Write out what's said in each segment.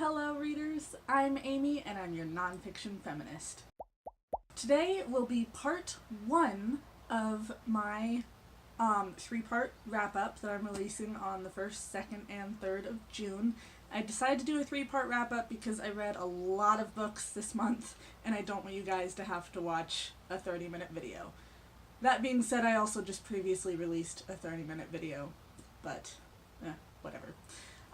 Hello readers, I'm Amy and I'm your nonfiction feminist. Today will be part 1 of my 3-part wrap-up that I'm releasing on the 1st, 2nd, and 3rd of June. I decided to do a 3-part wrap-up because I read a lot of books this month and I don't want you guys to have to watch a 30-minute video. That being said, I also just previously released a 30-minute video, but whatever.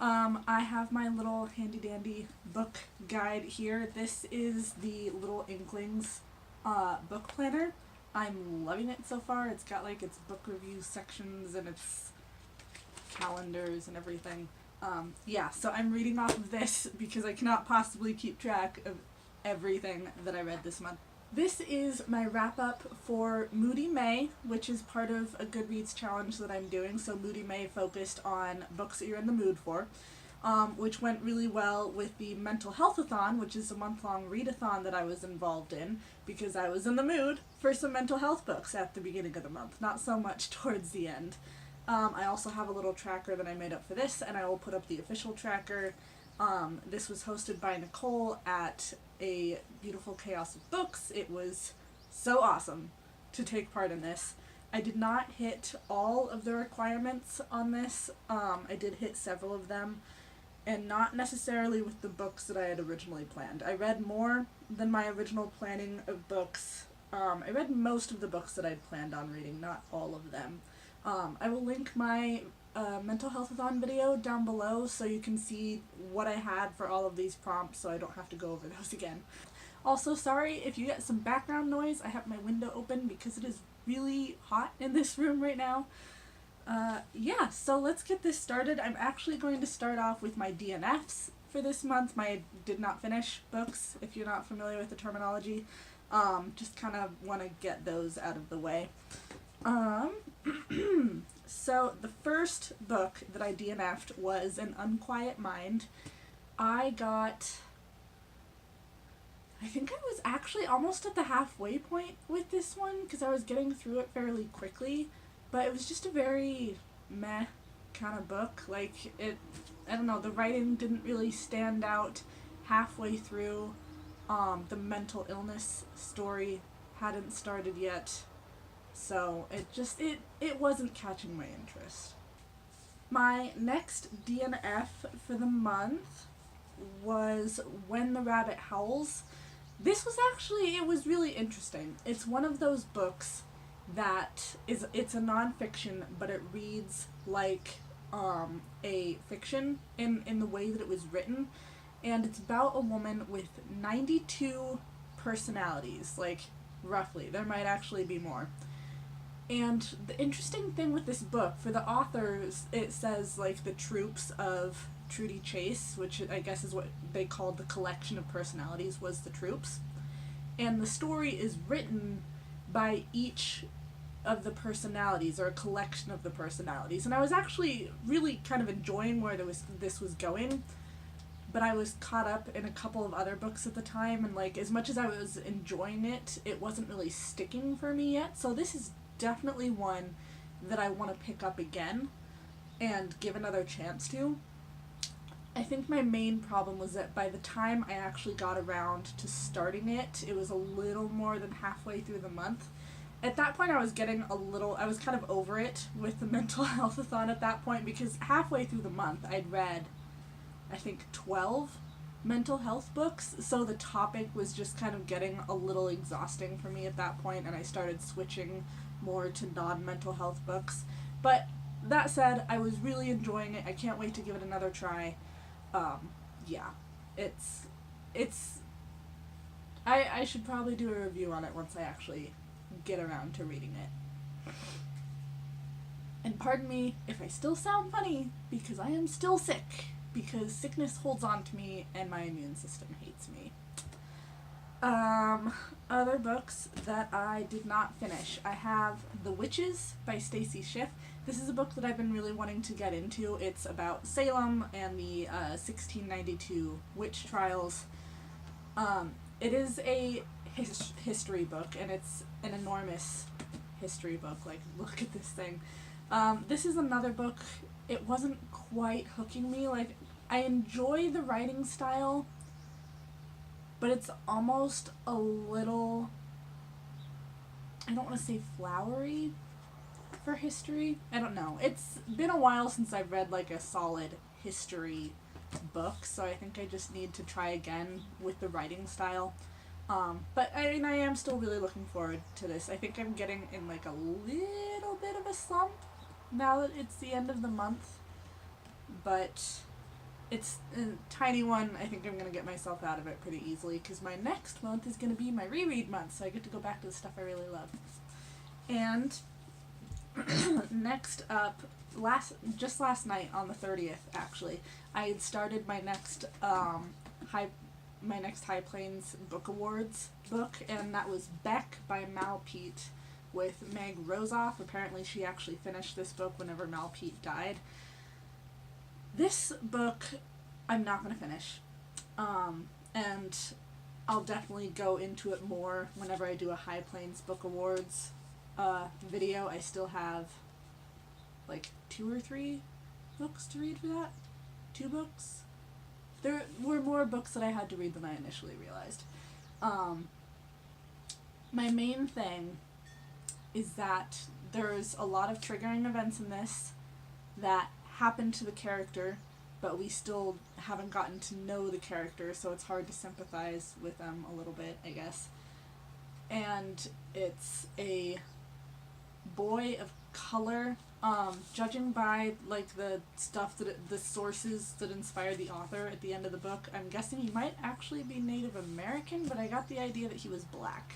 I have my little handy-dandy book guide here. This is the Little Inklings book planner. I'm loving it so far. It's got like its book review sections and its calendars and everything. Yeah, so I'm reading off of this because I cannot possibly keep track of everything that I read this month. This is my wrap-up for Moody May, which is part of a Goodreads challenge that I'm doing. So Moody May focused on books that you're in the mood for, which went really well with the Mentalhealth-athon, which is a month-long readathon that I was involved in because I was in the mood for some mental health books at the beginning of the month, not so much towards the end. I also have a little tracker that I made up for this, and I will put up the official tracker. This was hosted by Nicole at a Beautiful Chaos of Books. It was so awesome to take part in this. I did not hit all of the requirements on this. I did hit several of them, and not necessarily with the books that I had originally planned. I read more than my original planning of books. I read most of the books that I'd planned on reading, not all of them. I will link my Mentalhealth-athon video down below so you can see what I had for all of these prompts so I don't have to go over those again. Also, sorry if you get some background noise. I have my window open because it is really hot in this room right now. Yeah, so let's get this started. I'm actually going to start off with my DNFs for this month, my did not finish books, if you're not familiar with the terminology. Just kind of want to get those out of the way. So the first book that I DNF'd was An Unquiet Mind. I think I was actually almost at the halfway point with this one because I was getting through it fairly quickly, but it was just a very meh kind of book. Like, I don't know, the writing didn't really stand out halfway through. The mental illness story hadn't started yet. So it wasn't catching my interest. My next DNF for the month was When the Rabbit Howls. This was actually, it was really interesting. It's one of those books that it's a nonfiction, but it reads like a fiction in the way that it was written. And it's about a woman with 92 personalities, like roughly. There might actually be more. And the interesting thing with this book, for the authors, it says, like, the troops of Trudy Chase, which I guess is what they called the collection of personalities, was the troops. And the story is written by each of the personalities, or a collection of the personalities. And I was actually really kind of enjoying where this was going, but I was caught up in a couple of other books at the time, and, like, as much as I was enjoying it, it wasn't really sticking for me yet. So this is definitely one that I want to pick up again and give another chance to. I think my main problem was that by the time I actually got around to starting it, it was a little more than halfway through the month. At that point I was kind of over it with the Mentalhealth-athon at that point, because halfway through the month I'd read, I think, 12 mental health books, so the topic was just kind of getting a little exhausting for me at that point, and I started switching more to non-mental health books. But that said, I was really enjoying it. I can't wait to give it another try. Yeah, I should probably do a review on it once I actually get around to reading it. And pardon me if I still sound funny, because I am still sick, because sickness holds on to me and my immune system hates me. Other books that I did not finish. I have The Witches by Stacy Schiff. This is a book that I've been really wanting to get into. It's about Salem and the 1692 witch trials. It is a history book, and it's an enormous history book. Like, look at this thing. This is another book. It wasn't quite hooking me. Like, I enjoy the writing style, but it's almost a little, I don't want to say flowery for history. I don't know. It's been a while since I've read like a solid history book, so I think I just need to try again with the writing style. But I am still really looking forward to this. I think I'm getting in like a little bit of a slump now that it's the end of the month, but it's a tiny one. I think I'm going to get myself out of it pretty easily because my next month is going to be my reread month, so I get to go back to the stuff I really love. And next up, last night on the 30th, actually, I had started my next High Plains Book Awards book, and that was Beck by Mal Peet with Meg Rosoff. Apparently she actually finished this book whenever Mal Peet died. This book I'm not going to finish, and I'll definitely go into it more whenever I do a High Plains Book Awards video. I still have like 2 or 3 books to read for that. 2 books? There were more books that I had to read than I initially realized. My main thing is that there's a lot of triggering events in this that happen to the character, but we still haven't gotten to know the character, so it's hard to sympathize with them a little bit, I guess. And it's a boy of color. Judging by like the stuff the sources that inspired the author at the end of the book, I'm guessing he might actually be Native American, but I got the idea that he was black.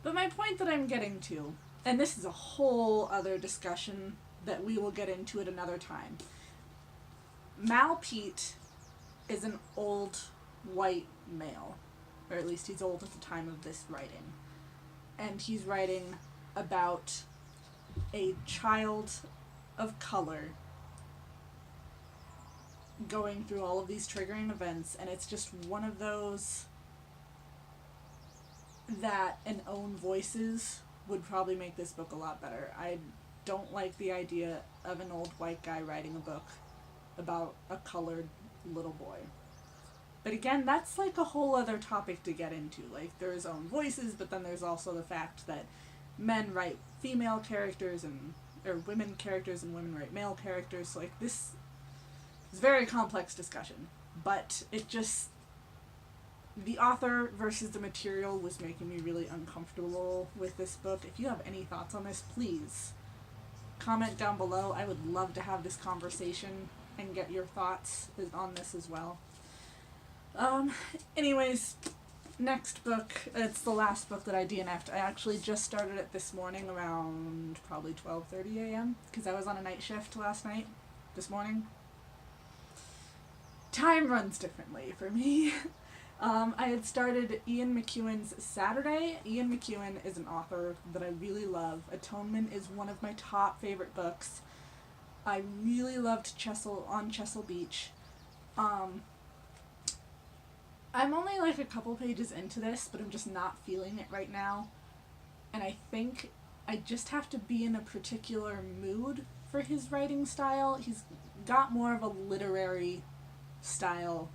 But my point that I'm getting to, and this is a whole other discussion that we will get into at another time. Mal Peet is an old white male, or at least he's old at the time of this writing. And he's writing about a child of color going through all of these triggering events, and it's just one of those that an Own Voices would probably make this book a lot better. I don't like the idea of an old white guy writing a book about a colored little boy. But again, that's like a whole other topic to get into. Like, there's Own Voices, but then there's also the fact that men write female characters or women characters and women write male characters. So like, this is a very complex discussion. But it just, the author versus the material was making me really uncomfortable with this book. If you have any thoughts on this, please comment down below. I would love to have this conversation and get your thoughts on this as well. Anyways, next book, it's the last book that I DNF'd. I actually just started it this morning around probably 12:30 a.m. because I was on a night shift this morning. Time runs differently for me. I had started Ian McEwan's Saturday. Ian McEwan is an author that I really love. Atonement is one of my top favorite books. I really loved On Chesil Beach. I'm only like a couple pages into this, but I'm just not feeling it right now. And I think I just have to be in a particular mood for his writing style. He's got more of a literary style.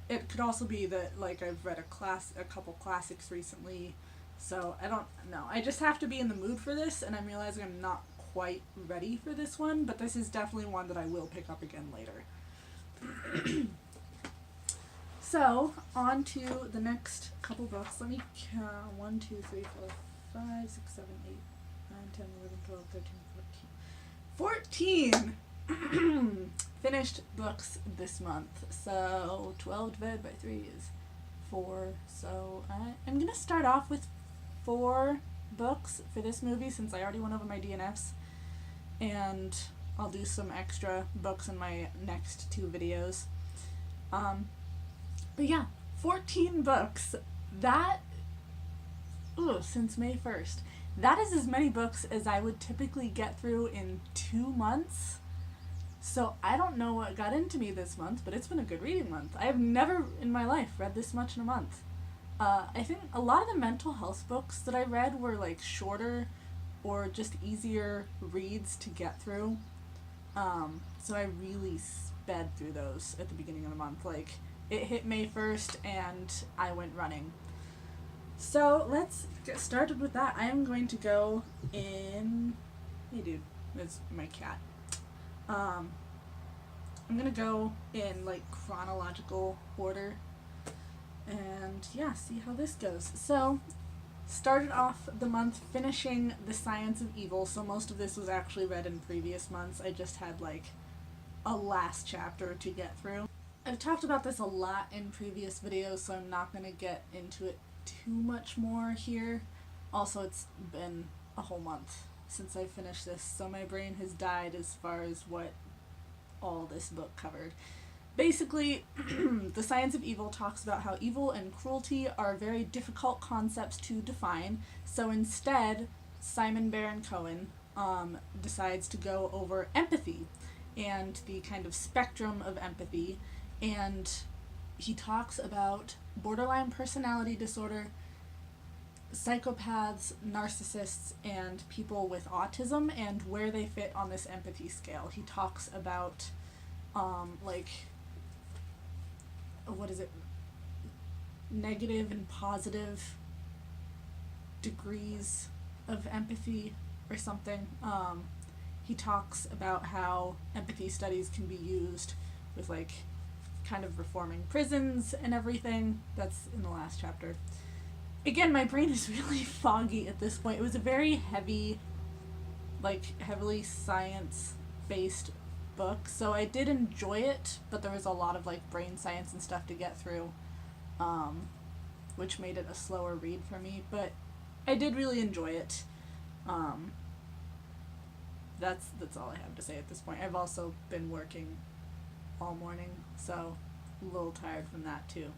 It could also be that like I've read a couple classics recently, so I don't know. I just have to be in the mood for this, and I'm realizing I'm not quite ready for this one, but this is definitely one that I will pick up again later. So, on to the next couple books. Let me count. 1, 2, 3, 4, 5, 6, 7, 8, 9, 10, 11, 12, 13, 14. Finished books this month. So, 12 divided by 3 is 4. So, I'm going to start off with 4 books for this movie since I already went over my DNFs. And I'll do some extra books in my next 2 videos. But yeah, 14 books. That, since May 1st. That is as many books as I would typically get through in 2 months. So I don't know what got into me this month, but it's been a good reading month. I have never in my life read this much in a month. I think a lot of the mental health books that I read were like shorter or just easier reads to get through. So I really sped through those at the beginning of the month. Like, it hit May 1st and I went running. So let's get started with that. I am going to go in... Hey dude, that's my cat. I'm gonna go in like chronological order and yeah, see how this goes. So, started off the month finishing The Science of Evil, so most of this was actually read in previous months. I just had like a last chapter to get through. I've talked about this a lot in previous videos, so I'm not going to get into it too much more here. Also, it's been a whole month since I finished this, so my brain has died as far as what all this book covered. Basically, The Science of Evil talks about how evil and cruelty are very difficult concepts to define, so instead, Simon Baron Cohen decides to go over empathy and the kind of spectrum of empathy, and he talks about borderline personality disorder, psychopaths, narcissists, and people with autism, and where they fit on this empathy scale. He talks about, negative and positive degrees of empathy or something. He talks about how empathy studies can be used with, like, kind of reforming prisons and everything. That's in the last chapter. Again, my brain is really foggy at this point. It was a very heavily science-based book, so I did enjoy it, but there was a lot of, like, brain science and stuff to get through, which made it a slower read for me, but I did really enjoy it. That's all I have to say at this point. I've also been working all morning, so a little tired from that too.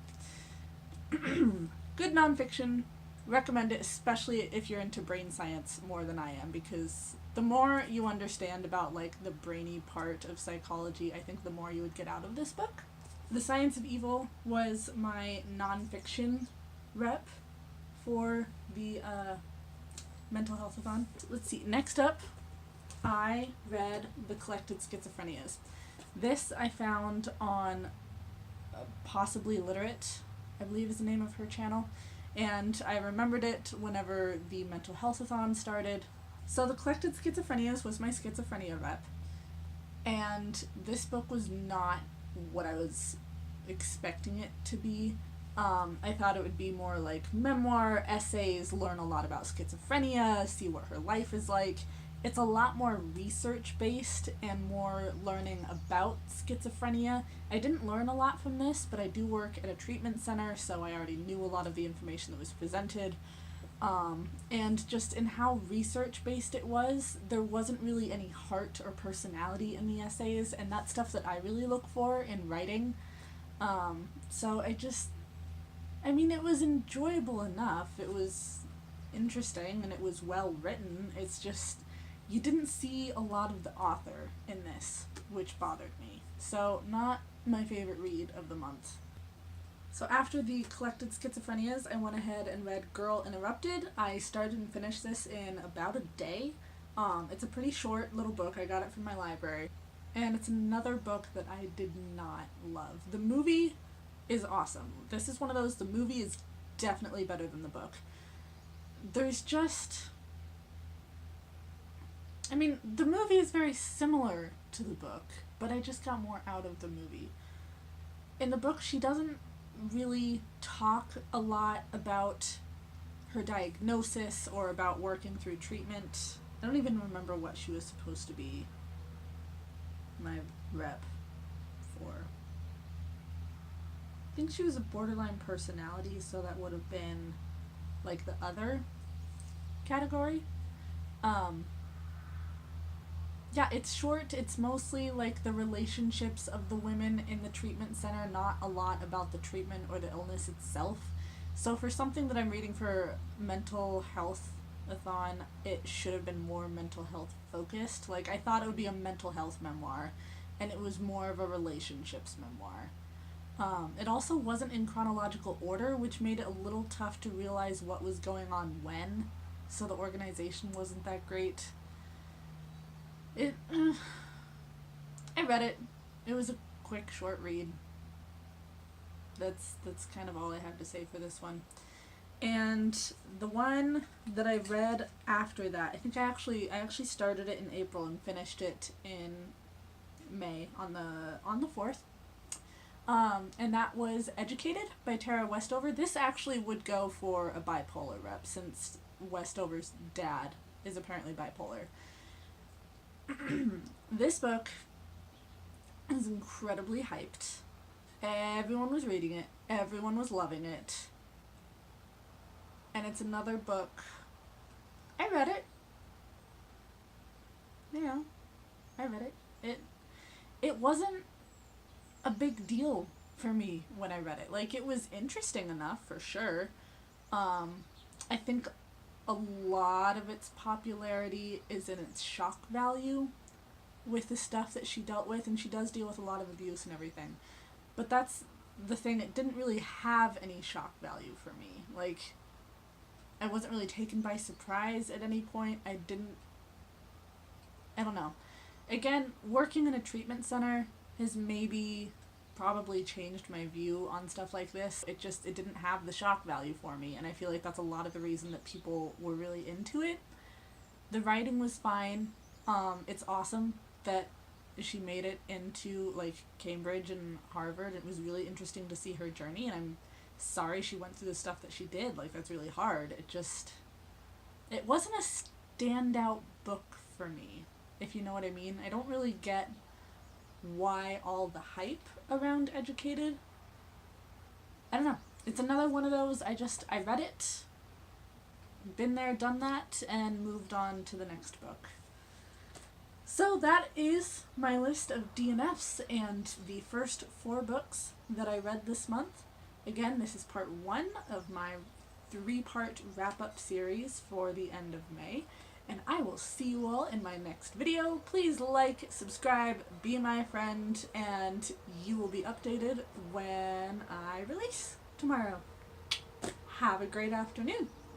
Good nonfiction. Recommend it, especially if you're into brain science more than I am, because the more you understand about, like, the brainy part of psychology, I think the more you would get out of this book. The Science of Evil was my nonfiction rep for the Mentalhealth-athon. Let's see, next up, I read The Collected Schizophrenias. This I found on Possibly Literate, I believe is the name of her channel, and I remembered it whenever the Mentalhealth-athon started. So The Collected Schizophrenias was my schizophrenia rep, and this book was not what I was expecting it to be. I thought it would be more like memoir, essays, learn a lot about schizophrenia, see what her life is like. It's a lot more research-based and more learning about schizophrenia. I didn't learn a lot from this, but I do work at a treatment center, so I already knew a lot of the information that was presented. And just in how research-based it was, there wasn't really any heart or personality in the essays, and that's stuff that I really look for in writing. So it was enjoyable enough. It was interesting, and it was well written. It's just, you didn't see a lot of the author in this, which bothered me. So, not my favorite read of the month. So after The Collected Schizophrenias, I went ahead and read Girl Interrupted. I started and finished this in about a day. It's a pretty short little book. I got it from my library. And it's another book that I did not love. The movie is awesome. This is one of those, the movie is definitely better than the book. There's just... the movie is very similar to the book, but I just got more out of the movie. In the book, she doesn't really talk a lot about her diagnosis or about working through treatment. I don't even remember what she was supposed to be my rep for. I think she was a borderline personality, so that would have been like the other category. Yeah, it's short. It's mostly like the relationships of the women in the treatment center, not a lot about the treatment or the illness itself. So for something that I'm reading for Mentalhealth-athon, it should have been more mental health focused. Like, I thought it would be a mental health memoir, and it was more of a relationships memoir. It also wasn't in chronological order, which made it a little tough to realize what was going on when, so the organization wasn't that great. I read it. It was a quick, short read. That's kind of all I have to say for this one. And the one that I read after that, I think I actually started it in April and finished it in May on the 4th. And that was Educated by Tara Westover. This actually would go for a bipolar rep, since Westover's dad is apparently bipolar. This book is incredibly hyped. Everyone was reading it. Everyone was loving it. And it's another book. I read it. I read it. It wasn't a big deal for me when I read it. Like, it was interesting enough, for sure. I think a lot of its popularity is in its shock value with the stuff that she dealt with, and she does deal with a lot of abuse and everything. But that's the thing, it didn't really have any shock value for me. Like, I wasn't really taken by surprise at any point. I don't know. Again, working in a treatment center has probably changed my view on stuff like this. It didn't have the shock value for me, and I feel like that's a lot of the reason that people were really into it. The writing was fine. It's awesome that she made it into, like, Cambridge and Harvard. It was really interesting to see her journey, and I'm sorry she went through the stuff that she did. Like, that's really hard. It wasn't a standout book for me, if you know what I mean. I don't really get why all the hype around Educated. I don't know. It's another one of those, I read it, been there, done that, and moved on to the next book. So that is my list of DNFs and the first 4 books that I read this month. Again, this is part 1 of my 3-part wrap-up series for the end of May, and I will see you all in my next video. Please like, subscribe, be my friend, and you will be updated when I release tomorrow. Have a great afternoon.